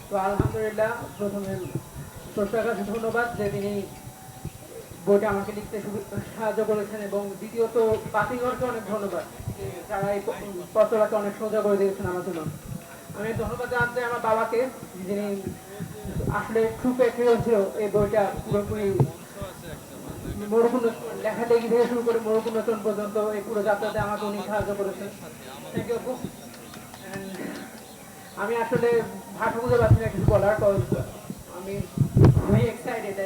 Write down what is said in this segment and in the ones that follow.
তো আলহামদুলিল্লাহ প্রথমে স্রষ্টার কাছে ধন্যবাদ যে তিনি বইটা আমাকে লিখতে সাহায্য করেছেন, এবং দ্বিতীয়ত পাতিঘরকে অনেক ধন্যবাদ যে যারা এই পত্রটাকে অনেক সোজা করে দিয়েছেন আমার জন্য। আমি ধন্যবাদ জানাতে আমার বাবাকে, যিনি আসলে ট্রু প্যাট্রিয়ট ছিল এই বইটা পুরোপুরি মরুকুণ্ড লেখালেখি থেকে শুরু করে মরুকুণ্ডচন পর্যন্ত এই পুরো যাত্রাতে আমাকে উনি সাহায্য করেছেন। Thank you. আমি আসলে ভাষা বুঝতে পারছি না কিছু বলার, আমি খুবই এক্সাইটেড।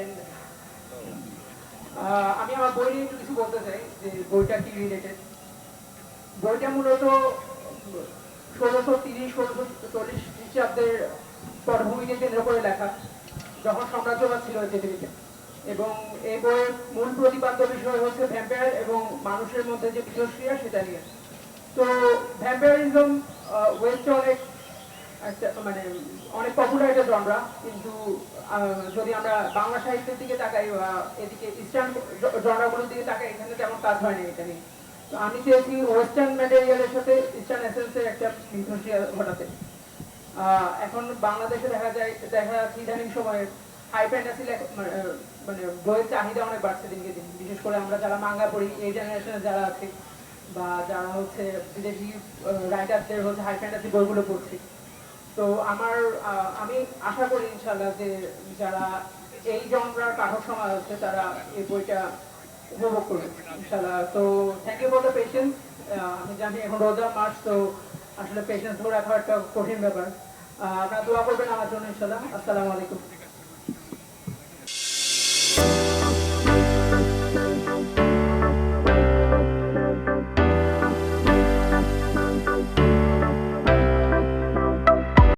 আমি আমার বই নিয়ে কিছু বলতে চাই যে বইটা কি রিলেটেড। বইটা মূলত 1630-1640 খ্রিস্টাব্দের পটভূমিকে কেন্দ্র করে লেখা, যখন সাম্রাজ্যবাদ ছিল এই পৃথিবীতে। এবং এই বইয়ের মূল প্রতিপাদ্য বিষয় হচ্ছে ভ্যাম্পায়ার এবং মানুষের মধ্যে যে বিজস্ক্রিয়া সেটা নিয়ে। তো ভ্যাম্পায়ারিজম ওয়েস্টে অনেক মানে অনেক পপুলার একটা জনরা, কিন্তু যদি আমরা বাংলা সাহিত্যের দিকে তাকাই বা এদিকে ইস্টার্ন জনরাগুলোর দিকে তাকাই, এখানে তেমন কাজ হয়নি এটা নিয়ে। তো আমি চেয়েছি ওয়েস্টার্ন ম্যাটেরিয়ালের সাথে ইস্টার্ন এসেন্সের একটা মিথস্ক্রিয়া ঘটাতে। এখন বাংলাদেশে দেখা যাচ্ছে ইদানিং সময়ে হাই ফ্যান্টাসি মানে বইয়ের চাহিদা অনেক বাড়ছে দিনকে দিন। বিশেষ করে আমরা যারা মাঙ্গা পড়ি, এই জেনারেশনে যারা আছে বা যারা হচ্ছে বিদেশি রাইটারদের হচ্ছে হাই ফ্যান্টাসি বইগুলো পড়ছি। তো আমি আশা করি ইনশাল্লাহ যে যারা এই জনরার পাঠক সমাজ আছে তারা এই বইটা উপভোগ করবে ইনশাল্লাহ। তো thank you for the patience. আমি জানি এখন রোজা মাস, তো আসলে পেশেন্স ধরে রাখা একটা কঠিন ব্যাপার। আপনারা দোয়া করবেন আমার জন্য ইনশাল্লাহ। আসসালামু আলাইকুম।